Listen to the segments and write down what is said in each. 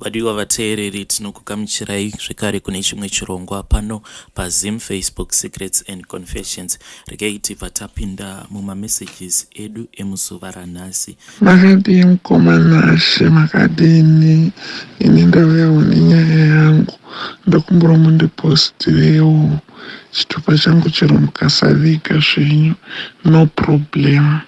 Vadiwa vateereri tinokugamuchirai zvekare kune chimwe chirongwa pano paZim Facebook Secrets and Confessions. Regai tibva tapinda mumamessages edu emuzuva ranhasi. Makadii mukomana She, makadini? Ini ndauyawo nenyaya yangu, ndakumbura mundipostirewo chitupa changu chero mukasaviga zvenyu, no problem.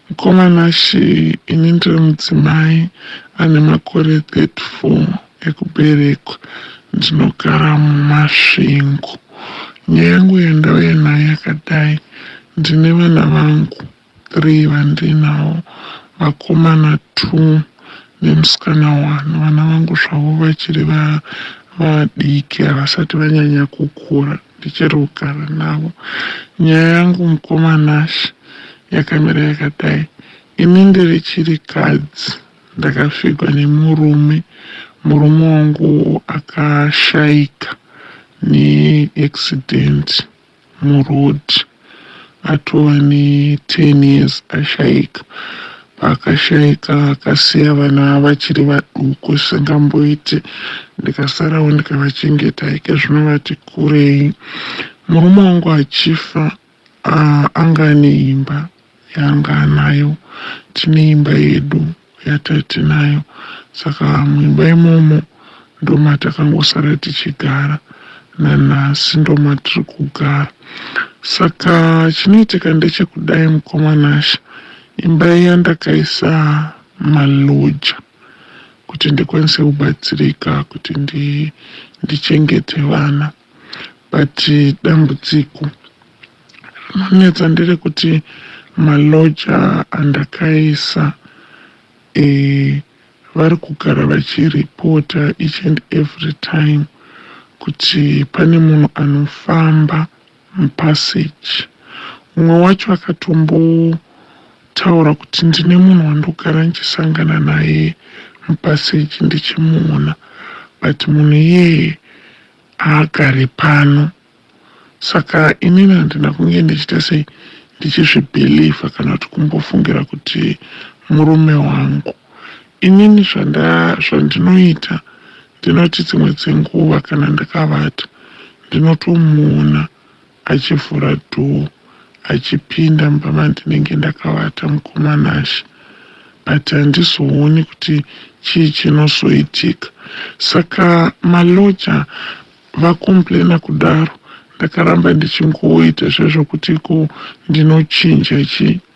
Mukomana She, ini ndiri mudzimai ane makore 34 ekuberekwa, ndinogara muMasvingo. Nyaya yangu yandauya nayo yakadai: ndine vana vangu 3 vandinawo, vakomana 2 nemusikana 1. Vana vangu zvavo vachiri vadiki, havasati vanyanya kukura, ndichiri kugara navo. Nyaya yangu mukomana She yakamira yakadai: ini ndiri chirikadzi, ndakasvikwa nemurume. Murume wangu akashaika neaccident murodhi, atova ne10 years ashaika. Paakashaika akasiya vana vachiri vaduku zvisingamboiti, ndikasarawo ndikavachengeta ike zvino vati kurei. Murume wangu achifa anga neimba yanga anayo, tine imba yedu yatatinayo, saka muimba imomo ndomatakangosara tichigara, nanhasi ndomatiri kugara. Saka chinoitika ndechekudai mukomana She, imba iya ndakaisa maloja kuti ndikwanise kubatsirika kuti ndichengete vana, but dambudziko rinonetsa ndere kuti maloja andakaisa vari kugara vachiripota each and every time kuti pane munhu anofamba mupaseji. Mumwe wacho akatombotaura kuti ndine munhu wandogara nchisangana naye mupaseji ndichimuona, but munhu iyeye haagare pano. Saka inini handina kunge ndichita sei ndichizvibhilivha kana kuti kumbofungira kuti murume wangu. Inini zvandinoita, ndinoti dzimwe dzenguva kana ndakavata ndinotomuona achivhura dhoo achipinda mumba mandinenge ndakavata mukomana She, but handizooni kuti chii chinozoitika. Saka maloja vakomplena kudaro, ndakaramba ndichingoita zvezvokuti ndinochinja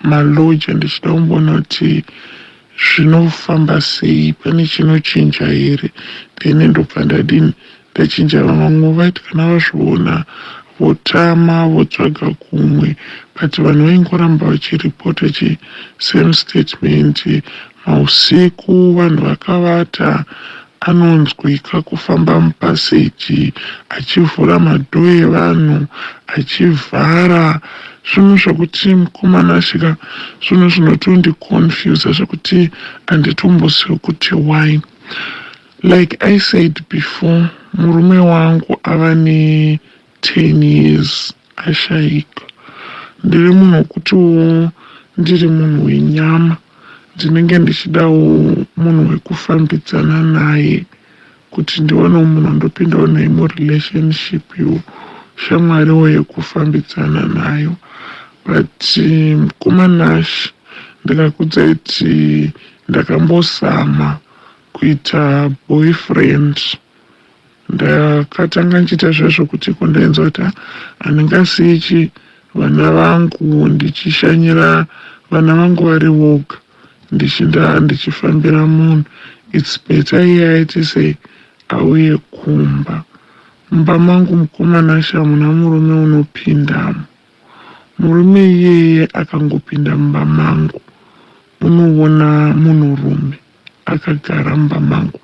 maloja ndichida kumbona kuti zvinofamba sei, pane chinochinja here, then ndobva ndachinja. Vamwe vaiti kana vazviona votama votsvaga kumwe, but vanhu vaingoramba vachiripota same statement. Mausiku vanhu vakavata, anonzwika kufamba mupaseji achivhura madhoo evanhu achivhara. Zvinhu zvokuti mukomana She, zvinhu zvinotondiconfusa zvekuti handitombozivi kuti why. Like I said before, murume wangu ava ne10 years ashaika. Ndiri munhu wekutiwo ndiri munhu wenyama, ndinenge ndichidawo munhu wekufambidzana naye, kuti ndionewo munhu andopindawo naye murelationship shamwariwo yekufambidzana nayo. But mukomana She, ndikakuudzai kuti ndakambozama kuita boyfriend. Ndakatanga nchiita zvezvokuti kundainzwa kuti handingasiyi vana vangu ndichishanyira vana vangu vari voga, ndichifambira munhu. It's better iye aiti sei auye kumba. Mumba mangu mukomana She, hamuna murume unopindamo. Murume iyeye akangopinda mumba mangu, unoona munhurume akagara mumba mangu,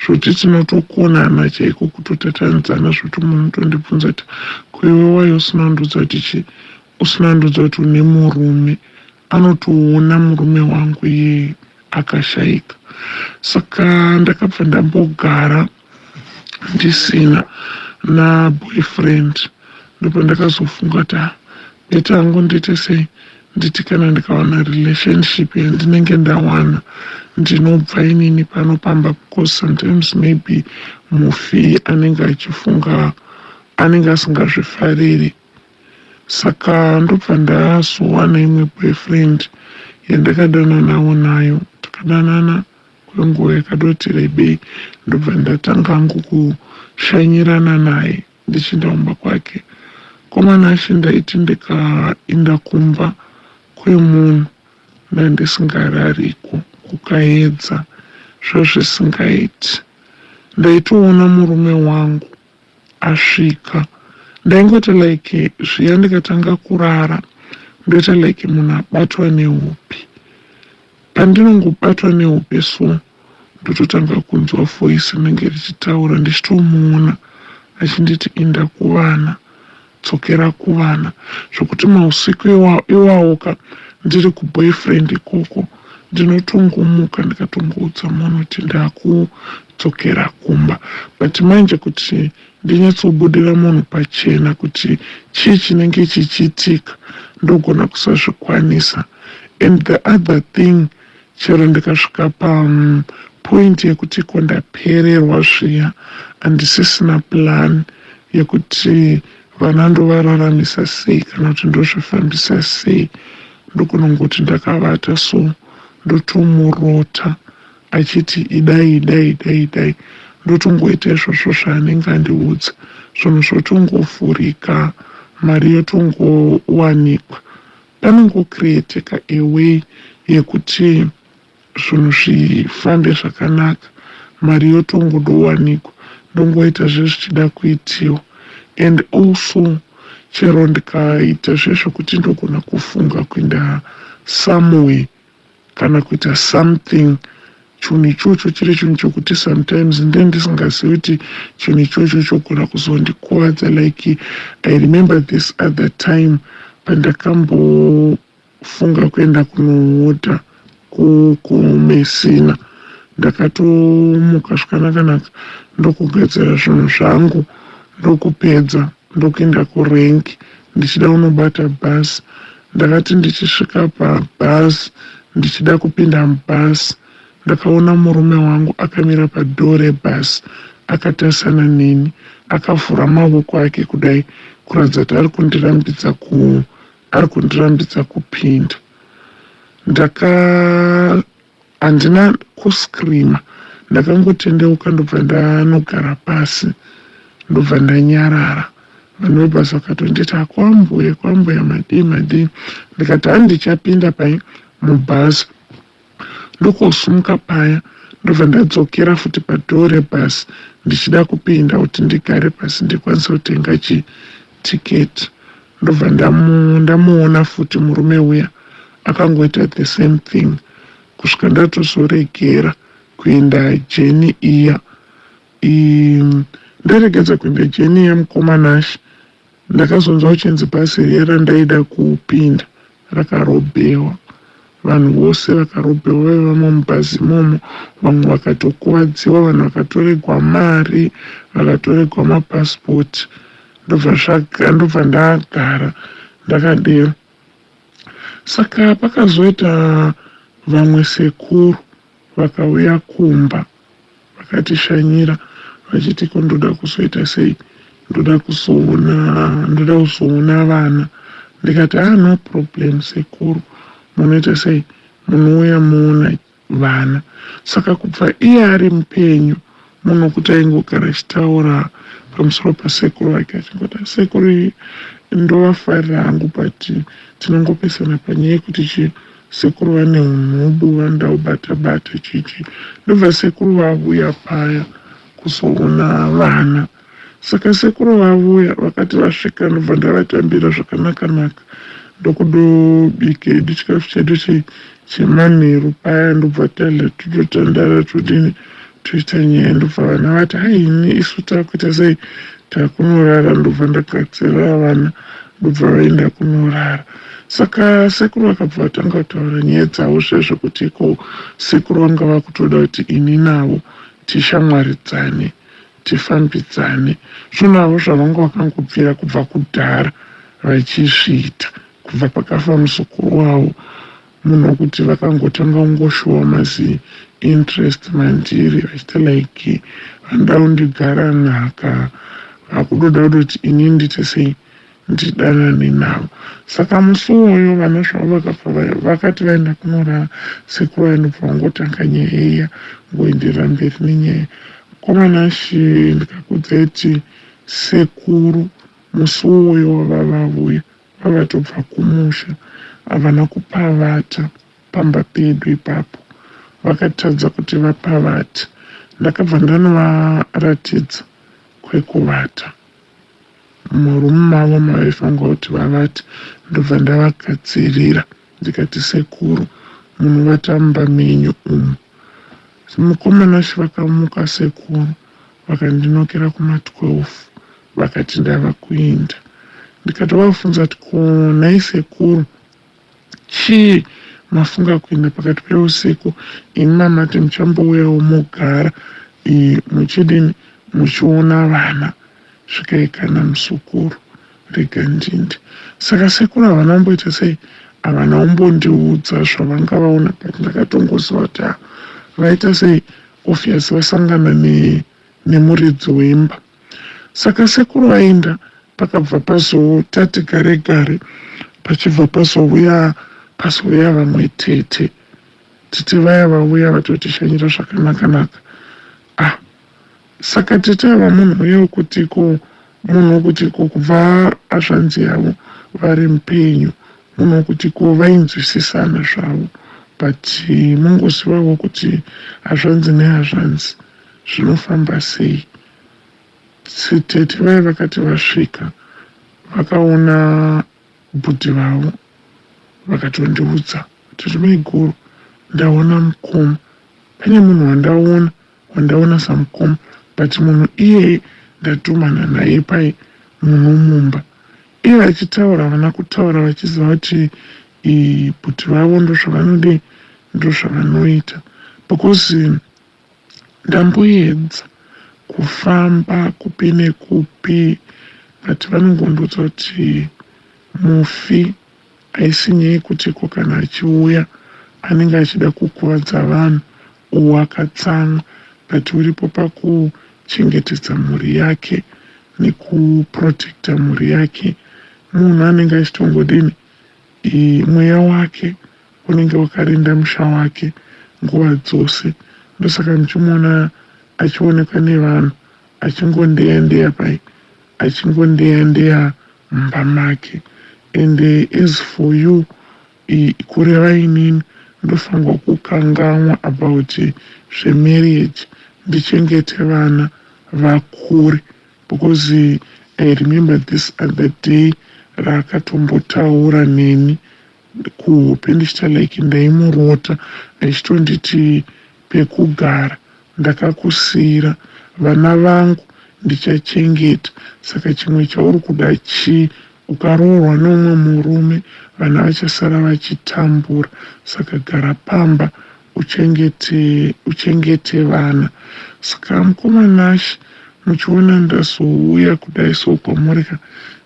zvoti tinotokonana chaiko kutotatanzana, zvoti munhu tondibvunza kuti kwewe wai usinandudza kuti une murume. Anotoona murume wangu iyeye akashaika. Saka ndakabva ndambogara ndisina na boyfriend, ndipo ndakazofunga kuti beta hangu ndiite sei nditi kana ndikawana relationship yandinenge ndawana ndinobva inini panopamba, because sometimes maybe mufi anenge achifunga, anenge asingazvifariri. Saka ndobva ndazowana imwe boyfriend yandakadananawo nayo, takadanana kwenguva yakadoti rebei, ndobva ndatanga hangu kushanyirana naye ndichienda kumba kwake. Komana achi ndaiti ndikaenda kumba kwemunhu ndandisingarariko, kukaedza zvazvisingaiti. Ndaitoona murume wangu asvika, ndaingoti like zviya ndikatanga kurara ndoita like munhu abatwa neupi. Pandinongobatwa neupi so ndototanga kunzwa voice rinenge richitaura, ndichitomuona achinditi inda kuvana, dzokera kuvana, zvokuti mausiku iwawo ka ndiri kuboyfriend ikoko ndinotongomuka ndikatongoudza munhu kuti ndakudzokera kumba. But manje kuti ndinyatsobudira munhu pachena kuti chii chinenge chichiitika ndogona kusazvikwanisa. And the other thing, chero ndikasvika point yekuti kondapererwa zviya handisisina plan yekuti vana ndovararamisa sei kana kuti ndozvifambisa sei, ndokunongoti ndakavata so ndotomurota achiti idai idai idai idai, ndotongoita izvozvo zvaanenge andiudza, zvinhu zvotongofurika, mari yotongowanikwa, panongocreateka away yekuti zvinhu zvifambe zvakanaka, mari yotongodowanikwa, ndongoita zvezvichida kuitiwa. And also chero ndikaita zvezvokuti ndogona kufunga kuenda somewhere kana kuita something, chinhu ichocho chiri chinhu chokuti sometimes ndisingazivi kuti chinhu ichocho chogona kuzondikuvadza. Like I remember this other time pandakambofunga kuenda kunoota kumesina, ndakatomuka zvakanaka ndokugadzira zvinhu zvangu, ndokupedza ndokuenda kurengi ndichida kunobata bhazi. Ndakati ndichisvika pabhazi ndichida kupinda mubhazi, ndakaona murume wangu akamira padhoo rebhazi akatasana neni, akavhura maoko ake kudai kuratidza kuti ari kundirambidza kupinda. Handina kuscreama, ndakangotendeuka ndobva ndanogara pasi, ndobva ndanyarara. Vanhu vebhazi vakatonditi kwambuya madii. Ndikati handichapinda pai mubhazi. Ndokosumuka paya ndobva ndadzokera futi padhoo rebhazi ndichida kupinda kuti ndigare pasi ndikwanisa kutenga chitiketi. Ndobva ndamuona futi murume uya akangoita the same thing, kusvika ndatozoregera kuenda jeni iya. Ndaregedza kuenda jeni yamukomanashi, ndakazonzwa uchinzi bhazi riya randaida kupinda rakarobhewa. Vanhu vose vakarobhewa vaivamo mubhazi imomo, vamwe vakatokuvadziwa, vanhu vakatoregwa mari, vakatoregwa mapasipoti. Ndobva ndagara ndakadero. Saka pakazoita vamwe sekuru vakauya kumba vakatishanyira vachiti ndoda kuzoita sei, ndoda kuzoona vana. Ndikati no problem sekuru, munoita sei? Munouya muona vana. Saka kubva iye ari mupenyu, munhu kuti aingogara achitaura pamusoro pasekuru vake achingoti sekuru ndovafarira hangu, but tinongopesana panyaya yekuti sekuru vane mhubu vandaubata chichi. Ndobva sekuru vavuya paya kuzoona vana. Saka sekuru vavuya vakati vasvika ndobva ndavatambira zvakanaka, ndokudobike ndichikafu chedu chemanheru paya, ndobva tadla tototandara todini toita nyaya. Ndobva vana vati haini isu takuita sei, takunorara. Ndobva ndagadzirira vana ndobva vaenda kunorara. Saka sekuru vakabva vatanga kutaura nyaya dzavo zvezvokuti sekuru vanga vakutoda kuti ini navo tishamwaridzane, tifambidzane, zvinhu avo zvavanga vakangobvira kubva kudhara vachizviita. kubva pakafa musukuru wavo, munhu wekuti vakangotanga kungoshuwa mazi interest mandiri vachita like vanoda kundigara nhaka, vakudoda kuti ini ndite sei ndidanane navo. Saka musi uwoyo vana zvavo vakafa vakati vaenda kunorara, sekuru vaindobva vangotanga nyaya iya ngoenderera mberi nenyaya. Mukomana shi ndikakudzai kuti sekuru musi uwoyo wavavavuya vavatobva kumusha, havana kupavata pamba pedu ipapo, vakatadza kuti vapavate. Ndakabva ndanovaratidza kwekuvata, murume mavo mavaifanwa kuti vavate, ndobva ndavagadzirira ndikati sekuru munovata mumba menyu umu. Mukomana shi vakamuka sekuru vakandinokera kuma12 vakati ndava kuenda. Ndikatovafunza kuti kunhai sekuru, chii mafunga kuenda pakati peusiku? Ini mamati muchambouyawo mugara muchidini muchiona vana zvikaikana musukuru, rega ndinde. Saka sekuru havana kumboita sei, havana kumbondiudza zvavanga vaona, but ndakatongoziva kuti vaita sei ofiyasi vasangana nemuridzi wemba. Saka sekuru vaenda, pakabva pazotati gare gare, pachibva pazouya vamwe tete vaya vauya vatotishanyira zvakanaka-naka. Saka tete ava munhu uye wekutiko, munhu wekutiko kubva hazvanzi yavo vari mupenyu, munhu wekutiko vainzwisisana zvavo, but mungozivawo kuti hazvanzi nehazvanzi zvinofamba sei. Tete vaya vakati vasvika vakaona bhudhi vavo vakatondiudza kuti maiguru, ndaona mukoma, pane munhu wandaona samukoma, but munhu iyeye ndatumana naye pai munhu mumba. Iye vachitaura vana kutaura vachiziva kuti bhudhi vavo ndozvavanode, ndozvavanoita, because ndamboedza kufamba kupi nekupi, but vanongondoudza kuti mufi haisi nyaya yekutiko kana achiuya anenge achida kukuvadza vanhu uwakatsamwa, but uripo pakuchengetedza mhuri yake nekuprotekta mhuri yake. Munhu anenge achitongodini, mweya wake unenge wakarinda musha wake nguva dzose. Ndosaka muchimuona achionekwa nevanhu achingondeya pai, achingondeya mumba make. And as for you, kureva inini ndofanirwa kukanganwa about zvemarriage, ndichengete vana vakure, because I remember this other day raakatombotaura neni kuhope ndichita like ndaimurota, achitonditi pekugara ndakakusiyira vana vangu ndichachengeta. Saka chimwe chauri kuda chii? Ukaroorwa neumwe murume vana vachasara vachitambura. Saka gara pamba uchengete vana. Saka mukomanashi muchiona ndazouya kudai sokwamurika,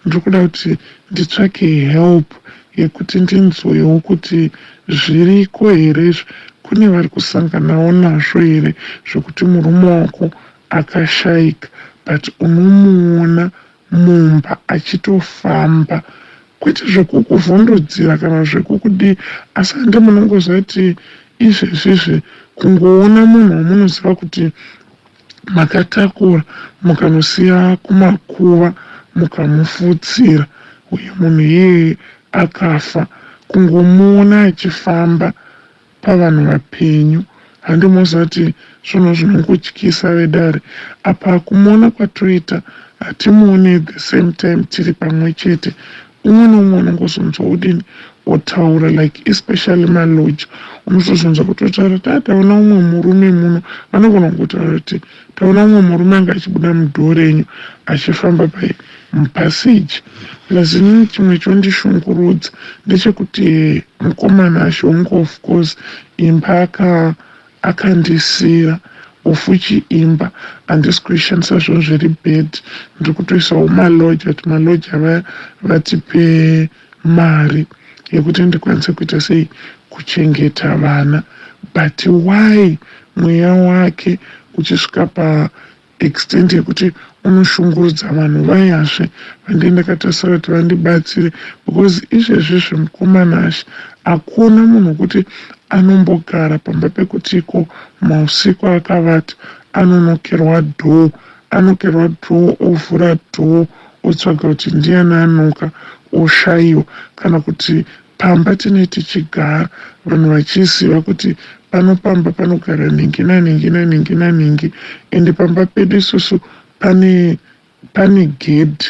ndiri kuda kuti nditsvake help yekuti ndinzwewo kuti zviriko here, kune vari kusanganawo nazvo here zvokuti murume wako akashayika but unomuona mumba achitofamba, kwete zvekukuvhundudzira kana zvekukudii, asi hande munongoziva kuti izvezvizvi kungoona munhu wamunoziva kuti makatakura mukanosiya kumakuva mukamufutsira, uye munhu iyeye akafa, kungomuona achifamba pavanhu vapenyu, handimoziva kuti zvinhu zvinongotyisa vedare. Apa kumuona kwatoita hatimuoni at the same time tiri pamwe chete. Umwe neumwe unongozonzwa udini otaura, like especially maloja, unozozonzwa kutotaura kuti taona umwe murume muno, vanogona kungotaura kuti taona umwe murume anga achibuda mudhoo renyu achifamba mupaseji. Lazini chimwe chondishungurudza ndechekuti mukomana ashonga, of course imba akandisira ofuchi imba handisi kuishandisa zviri bed, ndiri kutoisawo maloja kuti maloja vatipe mari yekuti ndikwanise kuita sei kuchengeta vana, but why mweya wake uchisvika paextent yekuti unoshungurudza vanhu vayazve vandendakatasira kuti vandibatsire, because izvezvizvi mukomana ashe hakuna munhu kuti anombogara pamba pekutiko mausiku akavata anonokerwa dhoo, anokerwa dhoo, ovhura dhoo, otsvaga kuti ndiani anoka, oshayiwa. Kana kuti pamba tinenge tichigara vanhu vachiziva kuti panopamba panogara nhingi nanhingi nanhingi nanhingi, ende pamba pedu isusu pane gedhi,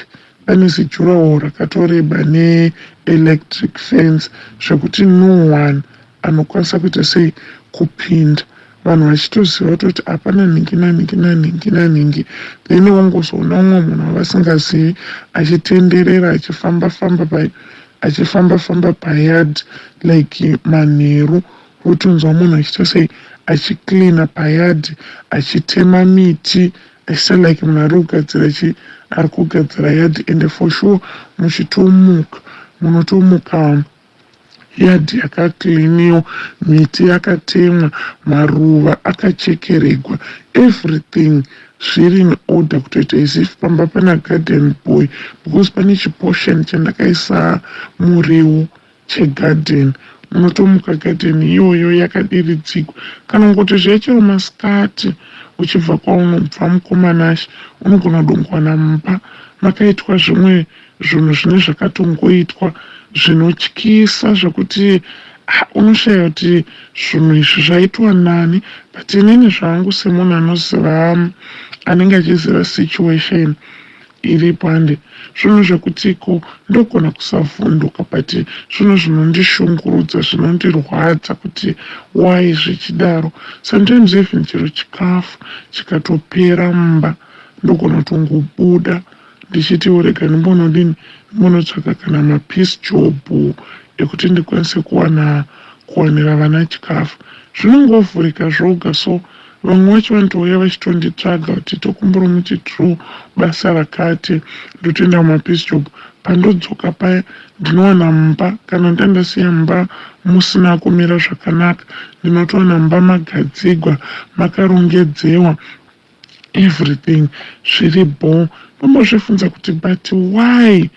pane zijuraho rakatoreba neelectric fence zvekuti no one anokwanisa kuita sei kupinda, vanhu vachitoziva kuti hapana nhingi nanhingi nanhingi nanhingi. Then wangozoona umwe munhu wavasingazivi achitenderera achifamba payard like manheru, wotonzwa munhu achiita sei achicleana payard, achitema miti, achiita like munhu ari kugadzira yard. And for sure munotomuka yadhi yakacleaniwa, miti yakatemwa, maruva akachekererwa, everything zviri in order, kutoita isif pamba pana garden boy, because pane chiportion chandakaisa muriwo chegarden. Munotomuka garden iyoyo yakadiridzikwa, kana ngoti zvechero masikati uchibva kwaunobva mukomana ashe unogona kudongwana mumba makaitwa zvimwe zvinhu zvine zvakatongoitwa zvinotyisa zvekuti unoshaya kuti zvinhu izvi zvaitwa nani. But inini zvangu semunhu anoziva, anenge achiziva situation iripo, ande zvinhu zvekutiko ndogona kusavhunduka, but zvinhu zvinondishungurudza, zvinondirwadza kuti why zvichidaro. Sometimes even chero chikafu chikatopera mumba ndogona kutongobuda ndichiti urega ndimbonotsvaka kana mapiece job ekuti ndikwanise kuwanira vana chikafu. Zvinongovhurika zvoga, so vamwe vacho vanotouya vachitonditsvaga kuti tokumbura muchidhrow basa rakati, ndotoenda kumapiece job. Pandodzoka paya ndinowana mumba, kana ndandasiya mumba musina kumira zvakanaka, ndinotowana mumba magadzigwa, makarongedzewa, everything zviri bo. Ndombozvifunza kuti but why,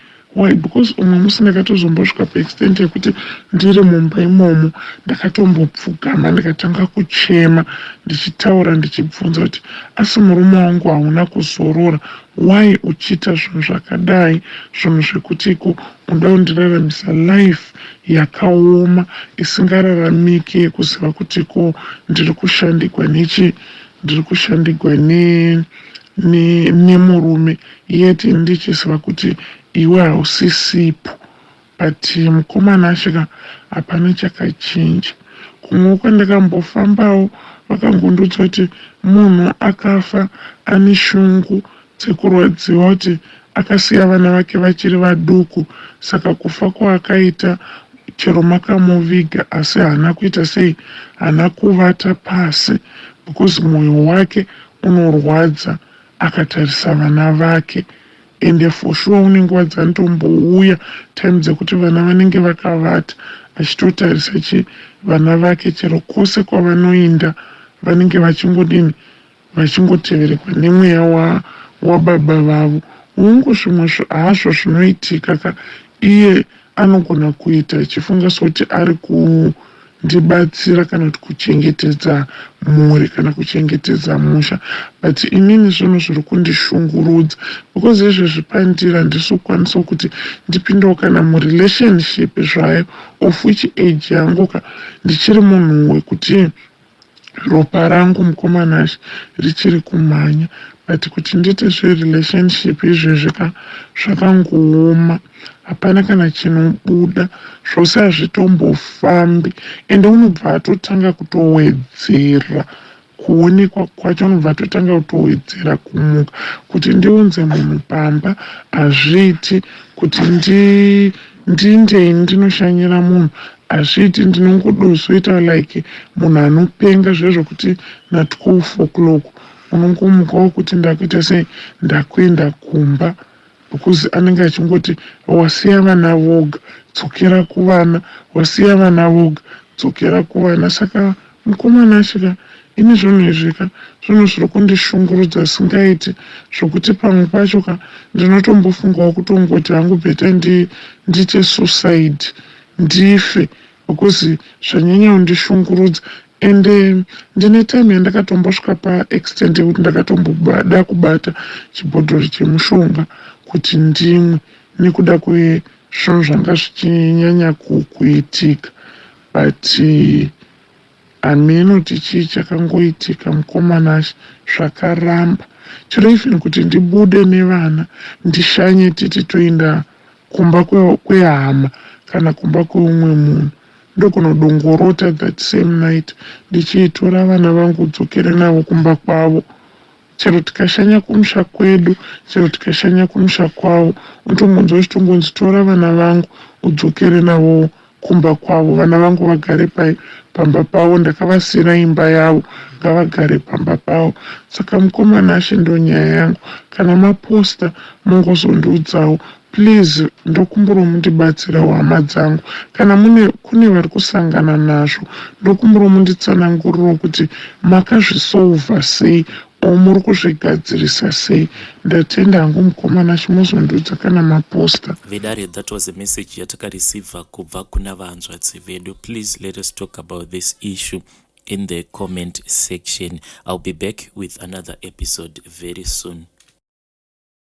because umwe musi ndakatozombosvika paextent yekuti ndiri mumba imomo ndakatombopfugama ndikatanga kuchema ndichitaura ndichibvunza kuti asi murume wangu hauna kuzorora, why uchiita zvinhu zvakadai, zvinhu zvekutiko unoda kundiraramisa life yakaoma isingararamiki, yekuziva kutiko ndiri kushandigwa nemurume, yeti ndichiziva kuti iwe hausisipo. But mukomana asvika hapana chakachinja. Kumwe kwandakambofambawo vakangondiudza kuti munhu akafa ane shungu dzekurwadziwa kuti akasiya vana vake vachiri vaduku, saka kufa kwaakaita chero makamuviga asi haana kuita sei, haana kuvata pasi, because mwoyo wake unorwadza akatarisa vana vake. Ende for sure unenge wadzanotombouya time dzekuti vana vanenge vakavata achitotarisa vana vake, chero kwose kwavanoenda vanenge vachingoteverekwa nemweya wababa vavo. Ungu zvimwe hazvo zvinoitika iye anogona kuita achifunga sekuti ari kundibatsira kana kuti kuchengetedza mhuri kana kuchengetedza musha, but inini zvinhu zviri kundishungurudza, because izvezvi pandiri handisi kukwanisa kuti ndipindewo kana murelationship zvayo of which age yangu ndichiri munhu wekuti ropa rangu mukomana ashe richiri kumhanya, but kuti ndiite zverelationship izvezvi zvakangooma, hapana kana chinobuda, zvose hazvitombofambi. Ende unobva atotanga kutowedzera kuonekwa kwacho, unobva atotanga kutowedzera kumuka, kuti ndiunze munhu pamba hazviiti, kuti ndindei ndinoshanyira munhu hazviiti, ndinongodozoita like munhu anopenga zvezvokuti na12 o'clock unongomukawo kuti ndakuita sei ndakuenda kumba. because anenge achingoti wasiya vana voga dzokera kuvana, wasiya vana voga dzokera kuvana. Saka mukomana asvika ini zvinhu izvi ka zvinhu zviri kundishungurudza singaiti, zvokuti pamwe pacho ka ndinotombofungawo kutongoti hangu bheta ndiite suicide ndife, because zvanyanya kundishungurudza. Ende ndine time yandakatombosvika paextent yekuti ndakatomboda kubata chibhodhoro chemushonga kuti ndimwe nekuda kwezvinhu zvanga zvichinyanya kuitika, but hameno tichii chakangoitika mukomana zvakaramba. Chiro even kuti ndibude nevana ndishanye titi toenda kumba kwehama kana kumba kweumwe munhu, ndokunodongorota that same night ndichiitora vana vangu dzokere navo kumba kwavo. Chero tikashanya kumusha kwedu, chero tikashanya kumusha kwavo, unotombonzwa uchitongonzi tora vana vangu udzokere navo kumba kwavo, vana vangu vagare pamba pavo, ndakavasira imba yavo ngavagare pamba pavo. Saka mukomana ashe ndo nyaya yangu. Kana maposta mungozondiudzawo please, ndokumbura mundibatsirawo hama dzangu. Kana kune vari kusangana nazvo, ndokumbura munditsananguriro kuti makazvisolva sei o muri kuzvigadzirisa sei. Ndatenda hangu mukomana chimuzondiudza kana maposta. Vedare, that was a message yatakareceiva kubva kuna vahanzvadzi vedu. Please let us talk about this issue in the comment section. I'll be back with another episode very soon.